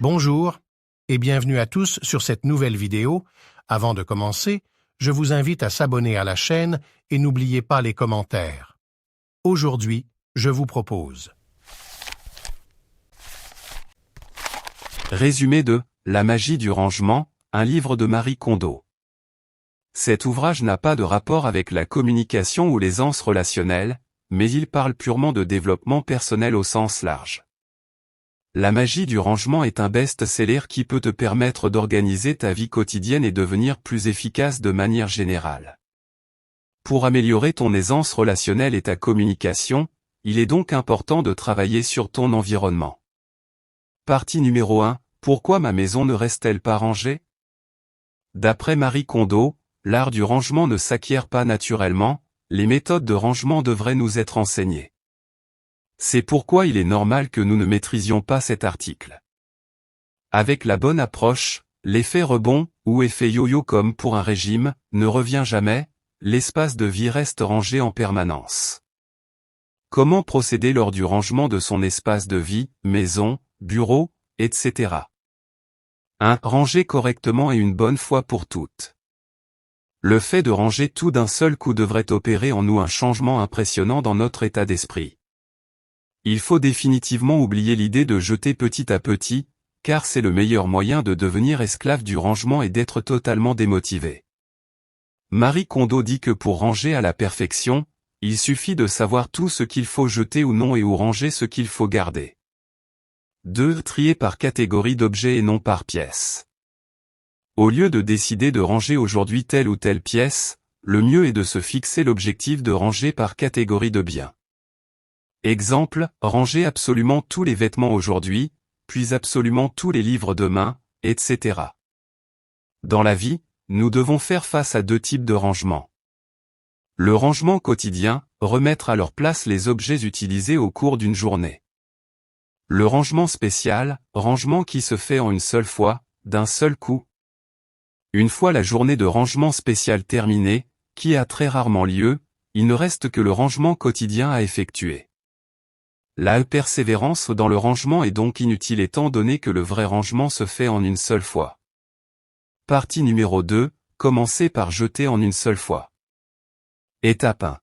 Bonjour et bienvenue à tous sur cette nouvelle vidéo. Avant de commencer, je vous invite à s'abonner à la chaîne et n'oubliez pas les commentaires. Aujourd'hui, je vous propose Résumé de « La magie du rangement », un livre de Marie Kondo. Cet ouvrage n'a pas de rapport avec la communication ou l'aisance relationnelle, mais il parle purement de développement personnel au sens large. La magie du rangement est un best-seller qui peut te permettre d'organiser ta vie quotidienne et devenir plus efficace de manière générale. Pour améliorer ton aisance relationnelle et ta communication, il est donc important de travailler sur ton environnement. Partie numéro 1. Pourquoi ma maison ne reste-t-elle pas rangée? D'après Marie Kondo, l'art du rangement ne s'acquiert pas naturellement, les méthodes de rangement devraient nous être enseignées. C'est pourquoi il est normal que nous ne maîtrisions pas cet article. Avec la bonne approche, l'effet rebond, ou effet yo-yo comme pour un régime, ne revient jamais, l'espace de vie reste rangé en permanence. Comment procéder lors du rangement de son espace de vie, maison, bureau, etc. 1. Ranger correctement et une bonne fois pour toutes. Le fait de ranger tout d'un seul coup devrait opérer en nous un changement impressionnant dans notre état d'esprit. Il faut définitivement oublier l'idée de jeter petit à petit, car c'est le meilleur moyen de devenir esclave du rangement et d'être totalement démotivé. Marie Kondo dit que pour ranger à la perfection, il suffit de savoir tout ce qu'il faut jeter ou non et où ranger ce qu'il faut garder. 2. Trier par catégorie d'objets et non par pièce. Au lieu de décider de ranger aujourd'hui telle ou telle pièce, le mieux est de se fixer l'objectif de ranger par catégorie de biens. Exemple, ranger absolument tous les vêtements aujourd'hui, puis absolument tous les livres demain, etc. Dans la vie, nous devons faire face à deux types de rangement. Le rangement quotidien, remettre à leur place les objets utilisés au cours d'une journée. Le rangement spécial, rangement qui se fait en une seule fois, d'un seul coup. Une fois la journée de rangement spécial terminée, qui a très rarement lieu, il ne reste que le rangement quotidien à effectuer. La persévérance dans le rangement est donc inutile étant donné que le vrai rangement se fait en une seule fois. Partie numéro 2, commencez par jeter en une seule fois. Étape 1.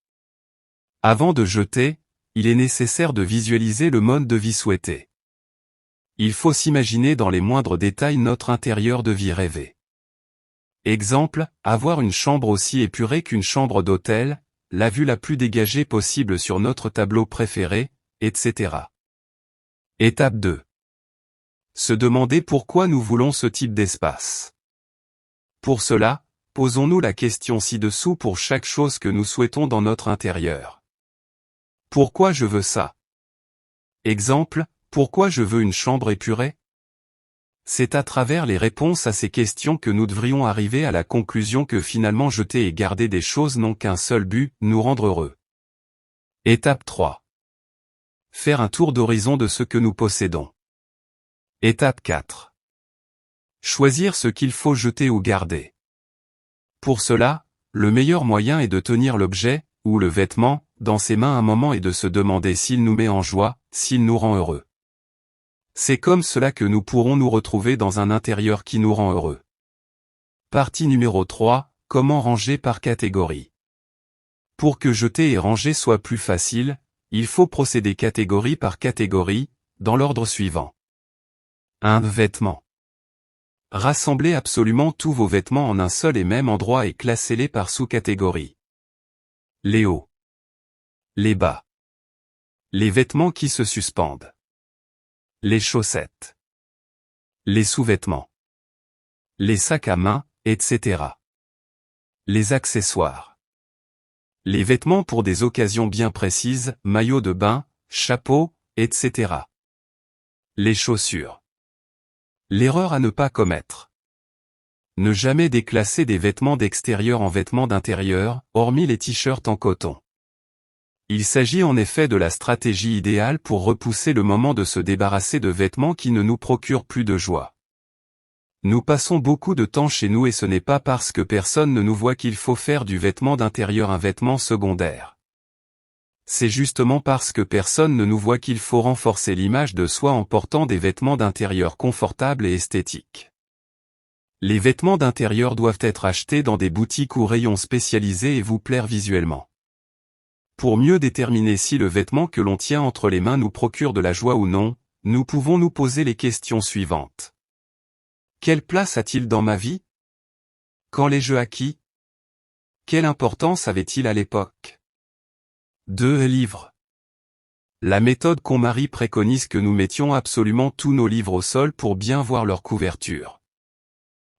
Avant de jeter, il est nécessaire de visualiser le mode de vie souhaité. Il faut s'imaginer dans les moindres détails notre intérieur de vie rêvé. Exemple, avoir une chambre aussi épurée qu'une chambre d'hôtel, la vue la plus dégagée possible sur notre tableau préféré, etc. Étape 2. Se demander pourquoi nous voulons ce type d'espace. Pour cela, posons-nous la question ci-dessous pour chaque chose que nous souhaitons dans notre intérieur. Pourquoi je veux ça? Exemple, pourquoi je veux une chambre épurée? C'est à travers les réponses à ces questions que nous devrions arriver à la conclusion que finalement jeter et garder des choses n'ont qu'un seul but, nous rendre heureux. Étape 3. Faire un tour d'horizon de ce que nous possédons. Étape 4. Choisir ce qu'il faut jeter ou garder. Pour cela, le meilleur moyen est de tenir l'objet, ou le vêtement, dans ses mains un moment et de se demander s'il nous met en joie, s'il nous rend heureux. C'est comme cela que nous pourrons nous retrouver dans un intérieur qui nous rend heureux. Partie numéro 3, comment ranger par catégorie. Pour que jeter et ranger soit plus facile, il faut procéder catégorie par catégorie, dans l'ordre suivant. 1. Vêtements. Rassemblez absolument tous vos vêtements en un seul et même endroit et classez-les par sous-catégorie. Les hauts. Les bas. Les vêtements qui se suspendent. Les chaussettes. Les sous-vêtements. Les sacs à main, etc. Les accessoires. Les vêtements pour des occasions bien précises, maillot de bain, chapeau, etc. Les chaussures. L'erreur à ne pas commettre. Ne jamais déclasser des vêtements d'extérieur en vêtements d'intérieur, hormis les t-shirts en coton. Il s'agit en effet de la stratégie idéale pour repousser le moment de se débarrasser de vêtements qui ne nous procurent plus de joie. Nous passons beaucoup de temps chez nous et ce n'est pas parce que personne ne nous voit qu'il faut faire du vêtement d'intérieur un vêtement secondaire. C'est justement parce que personne ne nous voit qu'il faut renforcer l'image de soi en portant des vêtements d'intérieur confortables et esthétiques. Les vêtements d'intérieur doivent être achetés dans des boutiques ou rayons spécialisés et vous plaire visuellement. Pour mieux déterminer si le vêtement que l'on tient entre les mains nous procure de la joie ou non, nous pouvons nous poser les questions suivantes. Quelle place a-t-il dans ma vie? Quand l'ai-je acquis? Quelle importance avait-il à l'époque? 2 livres. La méthode KonMari préconise que nous mettions absolument tous nos livres au sol pour bien voir leur couverture.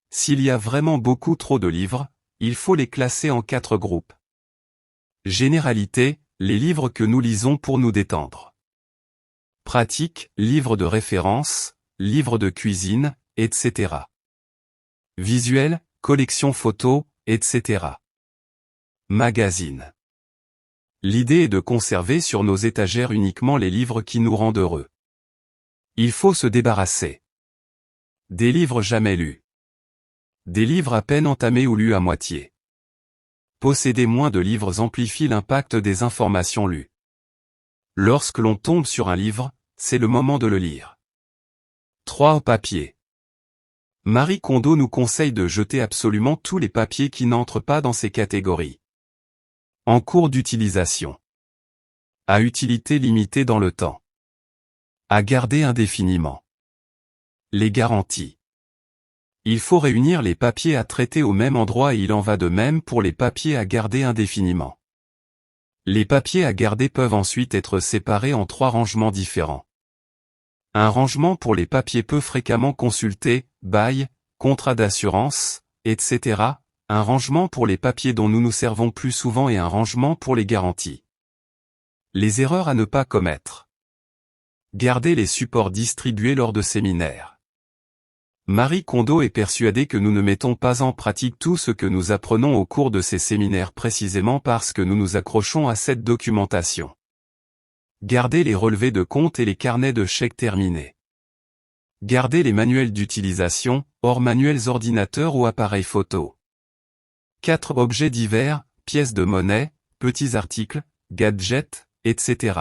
S'il y a vraiment beaucoup trop de livres, il faut les classer en 4 groupes. Généralité, les livres que nous lisons pour nous détendre. Pratique, livres de référence, livres de cuisine, etc. Visuel, collection photos, etc. Magazine. L'idée est de conserver sur nos étagères uniquement les livres qui nous rendent heureux. Il faut se débarrasser des livres jamais lus. Des livres à peine entamés ou lus à moitié. Posséder moins de livres amplifie l'impact des informations lues. Lorsque l'on tombe sur un livre, c'est le moment de le lire. 3 papiers. Marie Kondo nous conseille de jeter absolument tous les papiers qui n'entrent pas dans ces catégories. En cours d'utilisation. À utilité limitée dans le temps. À garder indéfiniment. Les garanties. Il faut réunir les papiers à traiter au même endroit et il en va de même pour les papiers à garder indéfiniment. Les papiers à garder peuvent ensuite être séparés en 3 rangements différents. Un rangement pour les papiers peu fréquemment consultés, bail, contrat d'assurance, etc. Un rangement pour les papiers dont nous nous servons plus souvent et un rangement pour les garanties. Les erreurs à ne pas commettre. Garder les supports distribués lors de séminaires. Marie Kondo est persuadée que nous ne mettons pas en pratique tout ce que nous apprenons au cours de ces séminaires précisément parce que nous nous accrochons à cette documentation. Garder les relevés de compte et les carnets de chèques terminés. Garder les manuels d'utilisation, hors manuels ordinateur ou appareils photo. 4 objets divers, pièces de monnaie, petits articles, gadgets, etc.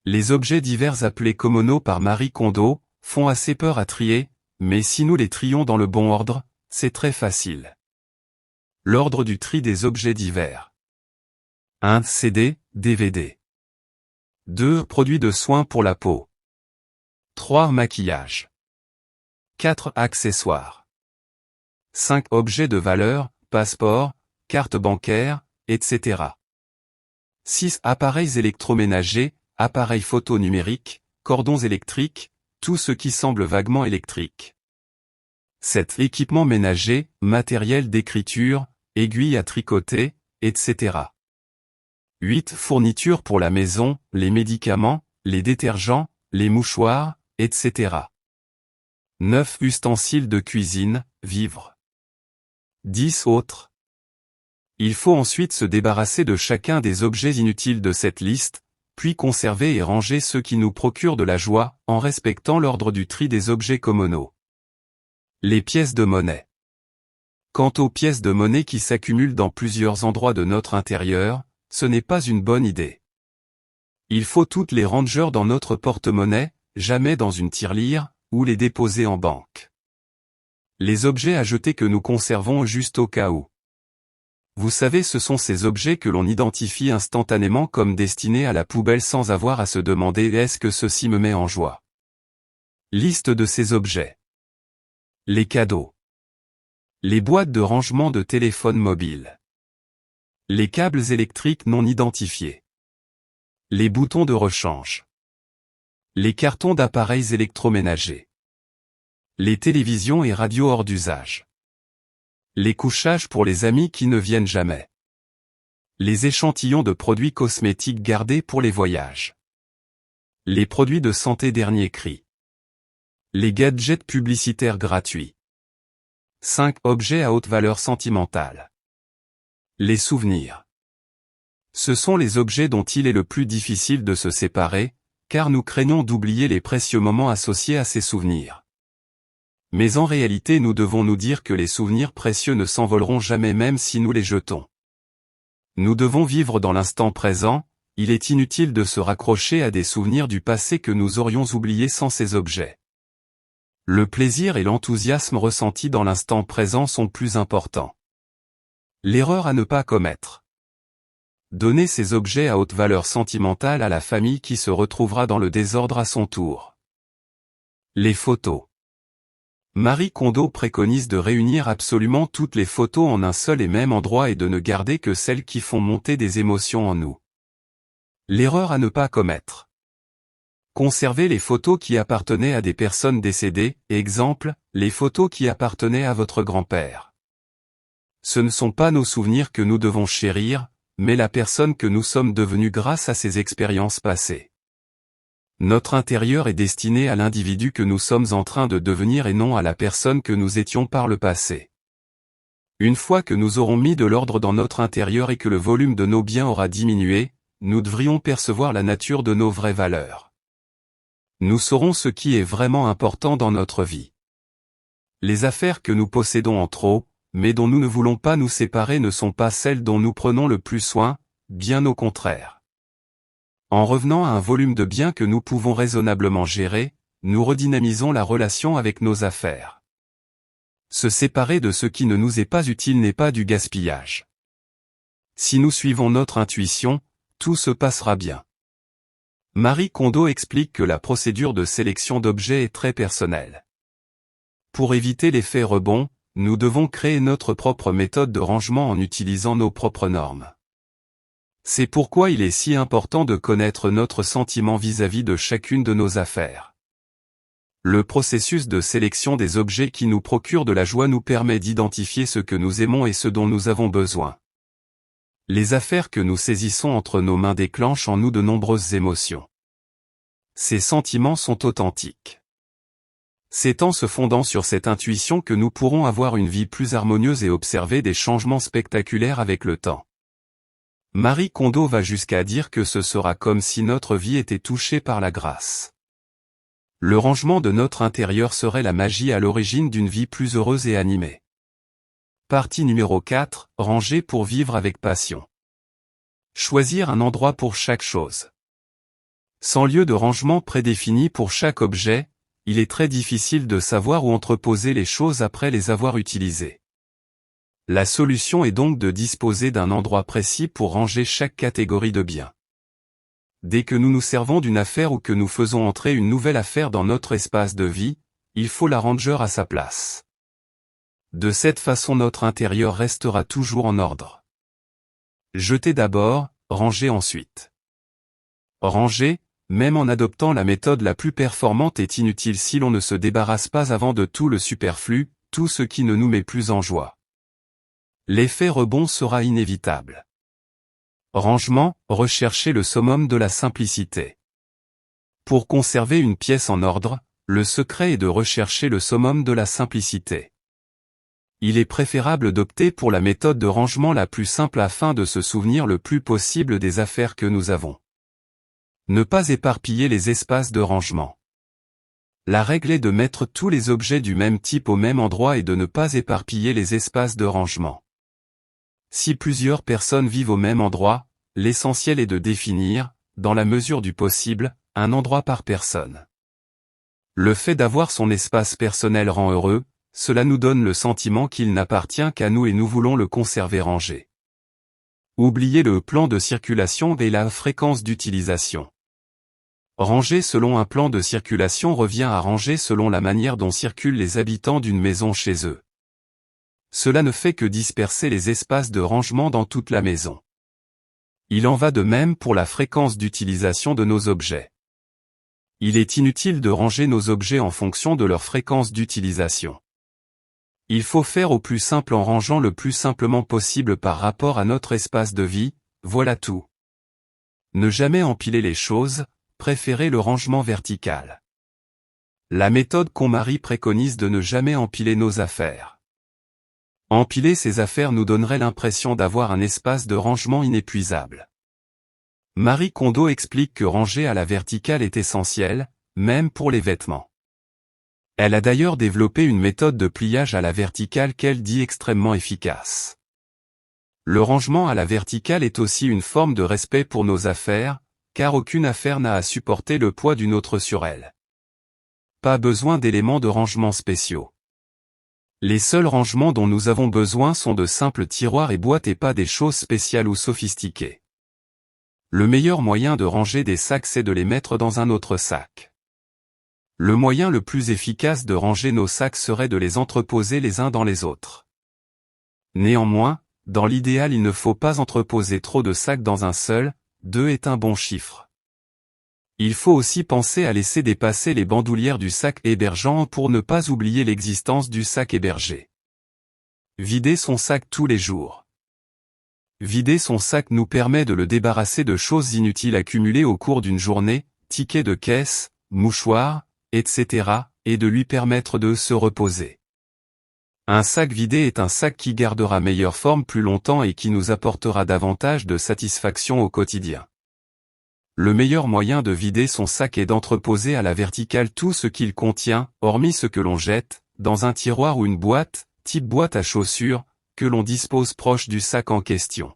Les objets divers appelés Komono par Marie Kondo, font assez peur à trier, mais si nous les trions dans le bon ordre, c'est très facile. L'ordre du tri des objets divers. 1. CD, DVD. 2. Produits de soins pour la peau. 3. Maquillage. 4. Accessoires. 5. Objets de valeur, passeport, carte bancaire, etc. 6. Appareils électroménagers, appareils photo numériques, cordons électriques, tout ce qui semble vaguement électrique. 7. Équipements ménagers, matériel d'écriture, aiguilles à tricoter, etc. 8. Fournitures pour la maison, les médicaments, les détergents, les mouchoirs, etc. 9. Ustensiles de cuisine, vivres. 10. Autres. Il faut ensuite se débarrasser de chacun des objets inutiles de cette liste, puis conserver et ranger ceux qui nous procurent de la joie, en respectant l'ordre du tri des objets Komono. Les pièces de monnaie. Quant aux pièces de monnaie qui s'accumulent dans plusieurs endroits de notre intérieur, ce n'est pas une bonne idée. Il faut toutes les ranger dans notre porte-monnaie, jamais dans une tirelire, ou les déposer en banque. Les objets à jeter que nous conservons juste au cas où. Vous savez, ce sont ces objets que l'on identifie instantanément comme destinés à la poubelle sans avoir à se demander est-ce que ceci me met en joie. Liste de ces objets. Les cadeaux. Les boîtes de rangement de téléphone mobile. Les câbles électriques non identifiés. Les boutons de rechange. Les cartons d'appareils électroménagers. Les télévisions et radios hors d'usage. Les couchages pour les amis qui ne viennent jamais. Les échantillons de produits cosmétiques gardés pour les voyages. Les produits de santé dernier cri. Les gadgets publicitaires gratuits. 5 objets à haute valeur sentimentale. Les souvenirs. Ce sont les objets dont il est le plus difficile de se séparer, car nous craignons d'oublier les précieux moments associés à ces souvenirs. Mais en réalité nous devons nous dire que les souvenirs précieux ne s'envoleront jamais même si nous les jetons. Nous devons vivre dans l'instant présent, il est inutile de se raccrocher à des souvenirs du passé que nous aurions oubliés sans ces objets. Le plaisir et l'enthousiasme ressentis dans l'instant présent sont plus importants. L'erreur à ne pas commettre. Donner ces objets à haute valeur sentimentale à la famille qui se retrouvera dans le désordre à son tour. Les photos. Marie Kondo préconise de réunir absolument toutes les photos en un seul et même endroit et de ne garder que celles qui font monter des émotions en nous. L'erreur à ne pas commettre. Conservez les photos qui appartenaient à des personnes décédées, exemple, les photos qui appartenaient à votre grand-père. Ce ne sont pas nos souvenirs que nous devons chérir, mais la personne que nous sommes devenus grâce à ces expériences passées. Notre intérieur est destiné à l'individu que nous sommes en train de devenir et non à la personne que nous étions par le passé. Une fois que nous aurons mis de l'ordre dans notre intérieur et que le volume de nos biens aura diminué, nous devrions percevoir la nature de nos vraies valeurs. Nous saurons ce qui est vraiment important dans notre vie. Les affaires que nous possédons en trop, mais dont nous ne voulons pas nous séparer ne sont pas celles dont nous prenons le plus soin, bien au contraire. En revenant à un volume de biens que nous pouvons raisonnablement gérer, nous redynamisons la relation avec nos affaires. Se séparer de ce qui ne nous est pas utile n'est pas du gaspillage. Si nous suivons notre intuition, tout se passera bien. Marie Kondo explique que la procédure de sélection d'objets est très personnelle. Pour éviter l'effet rebond, nous devons créer notre propre méthode de rangement en utilisant nos propres normes. C'est pourquoi il est si important de connaître notre sentiment vis-à-vis de chacune de nos affaires. Le processus de sélection des objets qui nous procure de la joie nous permet d'identifier ce que nous aimons et ce dont nous avons besoin. Les affaires que nous saisissons entre nos mains déclenchent en nous de nombreuses émotions. Ces sentiments sont authentiques. C'est en se fondant sur cette intuition que nous pourrons avoir une vie plus harmonieuse et observer des changements spectaculaires avec le temps. Marie Kondo va jusqu'à dire que ce sera comme si notre vie était touchée par la grâce. Le rangement de notre intérieur serait la magie à l'origine d'une vie plus heureuse et animée. Partie numéro 4, ranger pour vivre avec passion. Choisir un endroit pour chaque chose. Sans lieu de rangement prédéfini pour chaque objet, il est très difficile de savoir où entreposer les choses après les avoir utilisées. La solution est donc de disposer d'un endroit précis pour ranger chaque catégorie de biens. Dès que nous nous servons d'une affaire ou que nous faisons entrer une nouvelle affaire dans notre espace de vie, il faut la ranger à sa place. De cette façon notre intérieur restera toujours en ordre. Jeter d'abord, ranger ensuite. Ranger, même en adoptant la méthode la plus performante, est inutile si l'on ne se débarrasse pas avant de tout le superflu, tout ce qui ne nous met plus en joie. L'effet rebond sera inévitable. Rangement, rechercher le summum de la simplicité. Pour conserver une pièce en ordre, le secret est de rechercher le summum de la simplicité. Il est préférable d'opter pour la méthode de rangement la plus simple afin de se souvenir le plus possible des affaires que nous avons. Ne pas éparpiller les espaces de rangement. La règle est de mettre tous les objets du même type au même endroit et de ne pas éparpiller les espaces de rangement. Si plusieurs personnes vivent au même endroit, l'essentiel est de définir, dans la mesure du possible, un endroit par personne. Le fait d'avoir son espace personnel rend heureux, cela nous donne le sentiment qu'il n'appartient qu'à nous et nous voulons le conserver rangé. Oubliez le plan de circulation et la fréquence d'utilisation. Ranger selon un plan de circulation revient à ranger selon la manière dont circulent les habitants d'une maison chez eux. Cela ne fait que disperser les espaces de rangement dans toute la maison. Il en va de même pour la fréquence d'utilisation de nos objets. Il est inutile de ranger nos objets en fonction de leur fréquence d'utilisation. Il faut faire au plus simple en rangeant le plus simplement possible par rapport à notre espace de vie, voilà tout. Ne jamais empiler les choses, préférez le rangement vertical. La méthode KonMari préconise de ne jamais empiler nos affaires. Empiler ces affaires nous donnerait l'impression d'avoir un espace de rangement inépuisable. Marie Kondo explique que ranger à la verticale est essentiel, même pour les vêtements. Elle a d'ailleurs développé une méthode de pliage à la verticale qu'elle dit extrêmement efficace. Le rangement à la verticale est aussi une forme de respect pour nos affaires, car aucune affaire n'a à supporter le poids d'une autre sur elle. Pas besoin d'éléments de rangement spéciaux. Les seuls rangements dont nous avons besoin sont de simples tiroirs et boîtes et pas des choses spéciales ou sophistiquées. Le meilleur moyen de ranger des sacs, c'est de les mettre dans un autre sac. Le moyen le plus efficace de ranger nos sacs serait de les entreposer les uns dans les autres. Néanmoins, dans l'idéal, il ne faut pas entreposer trop de sacs dans un seul, 2 est un bon chiffre. Il faut aussi penser à laisser dépasser les bandoulières du sac hébergeant pour ne pas oublier l'existence du sac hébergé. Vider son sac tous les jours. Vider son sac nous permet de le débarrasser de choses inutiles accumulées au cours d'une journée, tickets de caisse, mouchoirs, etc., et de lui permettre de se reposer. Un sac vidé est un sac qui gardera meilleure forme plus longtemps et qui nous apportera davantage de satisfaction au quotidien. Le meilleur moyen de vider son sac est d'entreposer à la verticale tout ce qu'il contient, hormis ce que l'on jette, dans un tiroir ou une boîte, type boîte à chaussures, que l'on dispose proche du sac en question.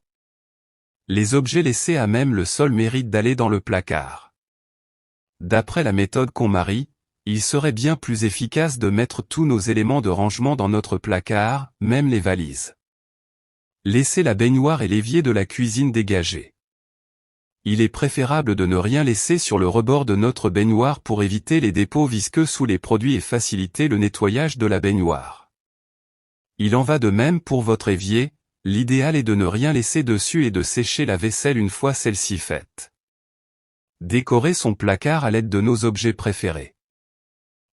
Les objets laissés à même le sol méritent d'aller dans le placard. D'après la méthode KonMari, il serait bien plus efficace de mettre tous nos éléments de rangement dans notre placard, même les valises. Laissez la baignoire et l'évier de la cuisine dégagés. Il est préférable de ne rien laisser sur le rebord de notre baignoire pour éviter les dépôts visqueux sous les produits et faciliter le nettoyage de la baignoire. Il en va de même pour votre évier, l'idéal est de ne rien laisser dessus et de sécher la vaisselle une fois celle-ci faite. Décorer son placard à l'aide de nos objets préférés.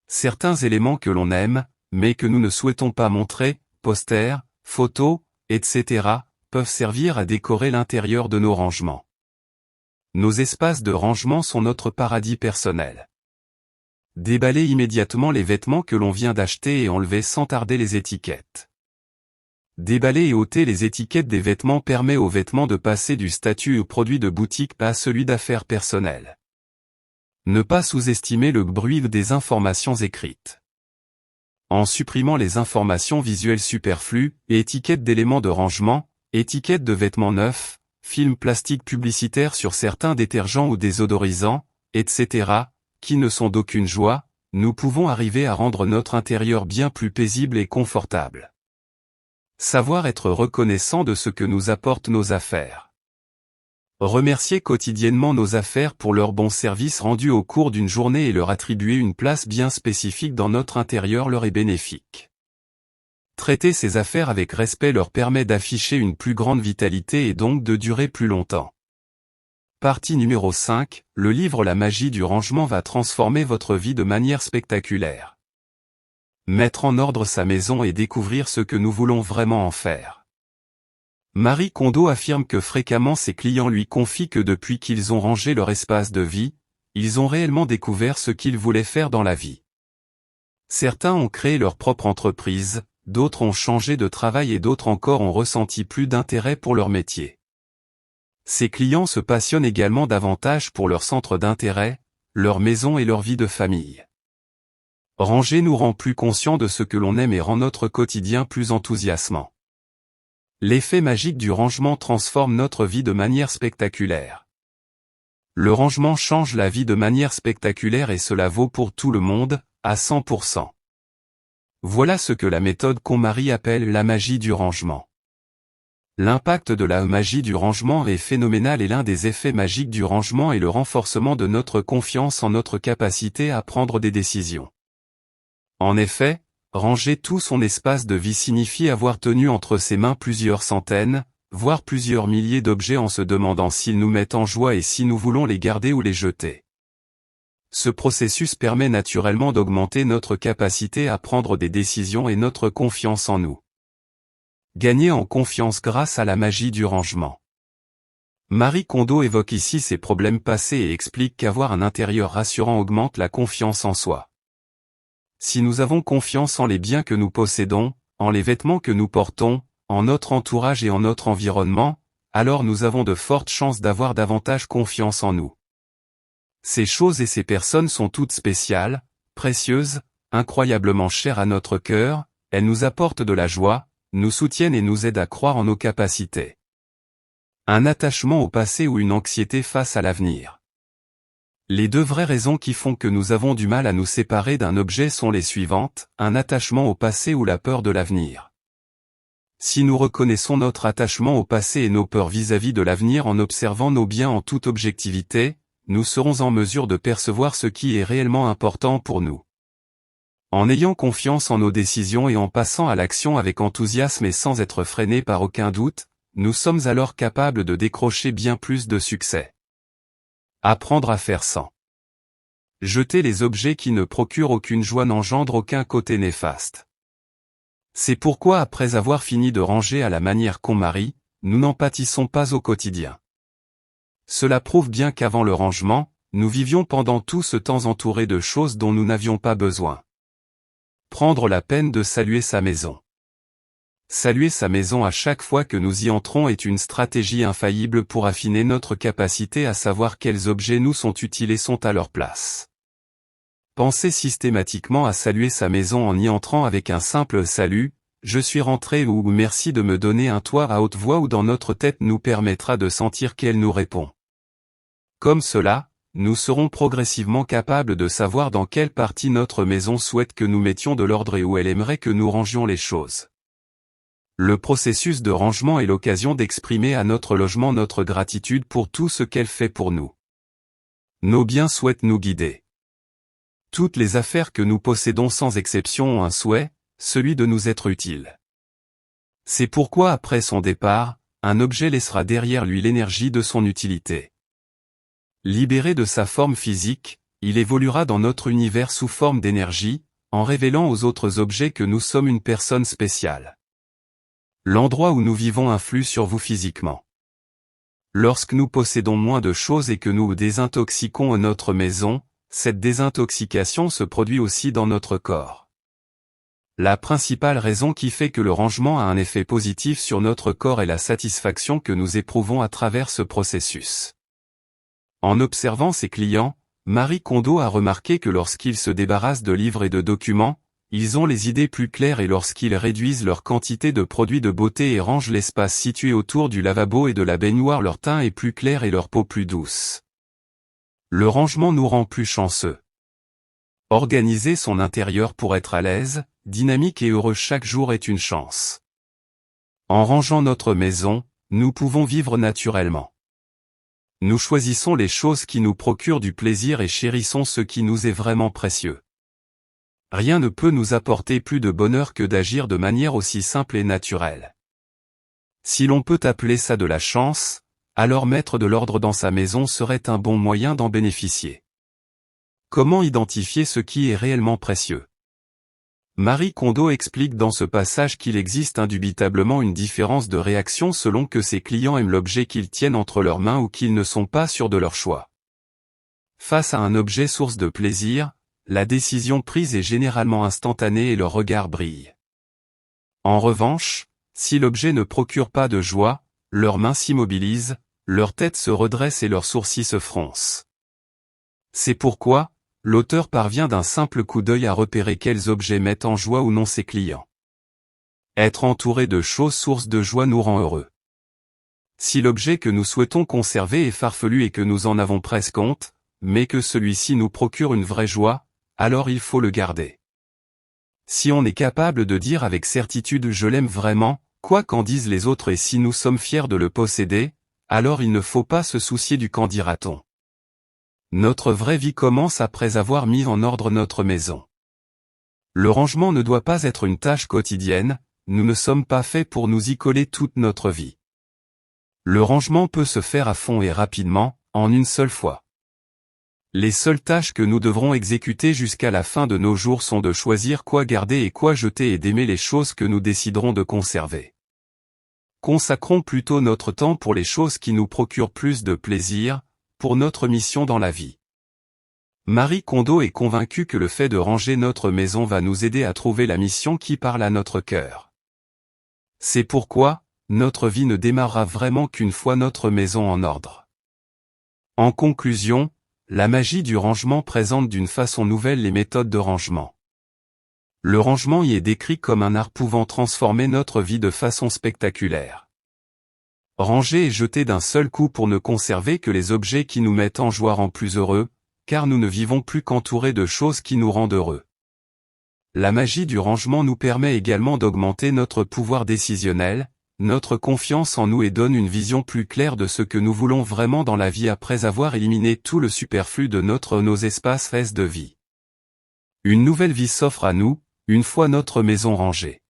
Certains éléments que l'on aime, mais que nous ne souhaitons pas montrer, posters, photos, etc., peuvent servir à décorer l'intérieur de nos rangements. Nos espaces de rangement sont notre paradis personnel. Déballez immédiatement les vêtements que l'on vient d'acheter et enlevez sans tarder les étiquettes. Déballer et ôter les étiquettes des vêtements permet aux vêtements de passer du statut produit de boutique à celui d'affaires personnelles. Ne pas sous-estimer le bruit des informations écrites. En supprimant les informations visuelles superflues et étiquettes d'éléments de rangement, étiquettes de vêtements neufs, films plastiques publicitaires sur certains détergents ou désodorisants, etc., qui ne sont d'aucune joie, nous pouvons arriver à rendre notre intérieur bien plus paisible et confortable. Savoir être reconnaissant de ce que nous apportent nos affaires. Remercier quotidiennement nos affaires pour leur bon service rendu au cours d'une journée et leur attribuer une place bien spécifique dans notre intérieur leur est bénéfique. Traiter ces affaires avec respect leur permet d'afficher une plus grande vitalité et donc de durer plus longtemps. Partie numéro 5, le livre La magie du rangement va transformer votre vie de manière spectaculaire. Mettre en ordre sa maison et découvrir ce que nous voulons vraiment en faire. Marie Kondo affirme que fréquemment ses clients lui confient que depuis qu'ils ont rangé leur espace de vie, ils ont réellement découvert ce qu'ils voulaient faire dans la vie. Certains ont créé leur propre entreprise, d'autres ont changé de travail et d'autres encore ont ressenti plus d'intérêt pour leur métier. Ces clients se passionnent également davantage pour leur centre d'intérêt, leur maison et leur vie de famille. Ranger nous rend plus conscients de ce que l'on aime et rend notre quotidien plus enthousiasmant. L'effet magique du rangement transforme notre vie de manière spectaculaire. Le rangement change la vie de manière spectaculaire et cela vaut pour tout le monde, à 100%. Voilà ce que la méthode KonMari appelle la magie du rangement. L'impact de la magie du rangement est phénoménal et l'un des effets magiques du rangement est le renforcement de notre confiance en notre capacité à prendre des décisions. En effet, ranger tout son espace de vie signifie avoir tenu entre ses mains plusieurs centaines, voire plusieurs milliers d'objets en se demandant s'ils nous mettent en joie et si nous voulons les garder ou les jeter. Ce processus permet naturellement d'augmenter notre capacité à prendre des décisions et notre confiance en nous. Gagner en confiance grâce à la magie du rangement. Marie Kondo évoque ici ses problèmes passés et explique qu'avoir un intérieur rassurant augmente la confiance en soi. Si nous avons confiance en les biens que nous possédons, en les vêtements que nous portons, en notre entourage et en notre environnement, alors nous avons de fortes chances d'avoir davantage confiance en nous. Ces choses et ces personnes sont toutes spéciales, précieuses, incroyablement chères à notre cœur, elles nous apportent de la joie, nous soutiennent et nous aident à croire en nos capacités. Un attachement au passé ou une anxiété face à l'avenir. Les deux vraies raisons qui font que nous avons du mal à nous séparer d'un objet sont les suivantes, un attachement au passé ou la peur de l'avenir. Si nous reconnaissons notre attachement au passé et nos peurs vis-à-vis de l'avenir en observant nos biens en toute objectivité, nous serons en mesure de percevoir ce qui est réellement important pour nous. En ayant confiance en nos décisions et en passant à l'action avec enthousiasme et sans être freinés par aucun doute, nous sommes alors capables de décrocher bien plus de succès. Apprendre à faire sans. Jeter les objets qui ne procurent aucune joie n'engendrent aucun côté néfaste. C'est pourquoi après avoir fini de ranger à la manière KonMari, nous n'en pâtissons pas au quotidien. Cela prouve bien qu'avant le rangement, nous vivions pendant tout ce temps entourés de choses dont nous n'avions pas besoin. Prendre la peine de saluer sa maison. Saluer sa maison à chaque fois que nous y entrons est une stratégie infaillible pour affiner notre capacité à savoir quels objets nous sont utiles et sont à leur place. Pensez systématiquement à saluer sa maison en y entrant avec un simple « salut », « je suis rentré » ou « merci de me donner un toit » à haute voix ou dans notre tête nous permettra de sentir qu'elle nous répond. Comme cela, nous serons progressivement capables de savoir dans quelle partie notre maison souhaite que nous mettions de l'ordre et où elle aimerait que nous rangions les choses. Le processus de rangement est l'occasion d'exprimer à notre logement notre gratitude pour tout ce qu'elle fait pour nous. Nos biens souhaitent nous guider. Toutes les affaires que nous possédons sans exception ont un souhait, celui de nous être utiles. C'est pourquoi après son départ, un objet laissera derrière lui l'énergie de son utilité. Libéré de sa forme physique, il évoluera dans notre univers sous forme d'énergie, en révélant aux autres objets que nous sommes une personne spéciale. L'endroit où nous vivons influe sur vous physiquement. Lorsque nous possédons moins de choses et que nous désintoxiquons notre maison, cette désintoxication se produit aussi dans notre corps. La principale raison qui fait que le rangement a un effet positif sur notre corps est la satisfaction que nous éprouvons à travers ce processus. En observant ses clients, Marie Kondo a remarqué que lorsqu'ils se débarrassent de livres et de documents, ils ont les idées plus claires et lorsqu'ils réduisent leur quantité de produits de beauté et rangent l'espace situé autour du lavabo et de la baignoire, leur teint est plus clair et leur peau plus douce. Le rangement nous rend plus chanceux. Organiser son intérieur pour être à l'aise, dynamique et heureux chaque jour est une chance. En rangeant notre maison, nous pouvons vivre naturellement. Nous choisissons les choses qui nous procurent du plaisir et chérissons ce qui nous est vraiment précieux. Rien ne peut nous apporter plus de bonheur que d'agir de manière aussi simple et naturelle. Si l'on peut appeler ça de la chance, alors mettre de l'ordre dans sa maison serait un bon moyen d'en bénéficier. Comment identifier ce qui est réellement précieux? Marie Kondo explique dans ce passage qu'il existe indubitablement une différence de réaction selon que ses clients aiment l'objet qu'ils tiennent entre leurs mains ou qu'ils ne sont pas sûrs de leur choix. Face à un objet source de plaisir, la décision prise est généralement instantanée et leur regard brille. En revanche, si l'objet ne procure pas de joie, leurs mains s'immobilisent, leur tête se redresse et leurs sourcils se froncent. C'est pourquoi, l'auteur parvient d'un simple coup d'œil à repérer quels objets mettent en joie ou non ses clients. Être entouré de choses sources de joie nous rend heureux. Si l'objet que nous souhaitons conserver est farfelu et que nous en avons presque honte, mais que celui-ci nous procure une vraie joie, alors il faut le garder. Si on est capable de dire avec certitude « je l'aime vraiment », quoi qu'en disent les autres et si nous sommes fiers de le posséder, alors il ne faut pas se soucier du qu'en dira-t-on. Notre vraie vie commence après avoir mis en ordre notre maison. Le rangement ne doit pas être une tâche quotidienne, nous ne sommes pas faits pour nous y coller toute notre vie. Le rangement peut se faire à fond et rapidement, en une seule fois. Les seules tâches que nous devrons exécuter jusqu'à la fin de nos jours sont de choisir quoi garder et quoi jeter et d'aimer les choses que nous déciderons de conserver. Consacrons plutôt notre temps pour les choses qui nous procurent plus de plaisir, pour notre mission dans la vie. Marie Kondo est convaincue que le fait de ranger notre maison va nous aider à trouver la mission qui parle à notre cœur. C'est pourquoi, notre vie ne démarrera vraiment qu'une fois notre maison en ordre. En conclusion, la magie du rangement présente d'une façon nouvelle les méthodes de rangement. Le rangement y est décrit comme un art pouvant transformer notre vie de façon spectaculaire. Ranger et jeter d'un seul coup pour ne conserver que les objets qui nous mettent en joie rend plus heureux, car nous ne vivons plus qu'entourés de choses qui nous rendent heureux. La magie du rangement nous permet également d'augmenter notre pouvoir décisionnel, notre confiance en nous et donne une vision plus claire de ce que nous voulons vraiment dans la vie après avoir éliminé tout le superflu de nos espaces de vie. Une nouvelle vie s'offre à nous, une fois notre maison rangée.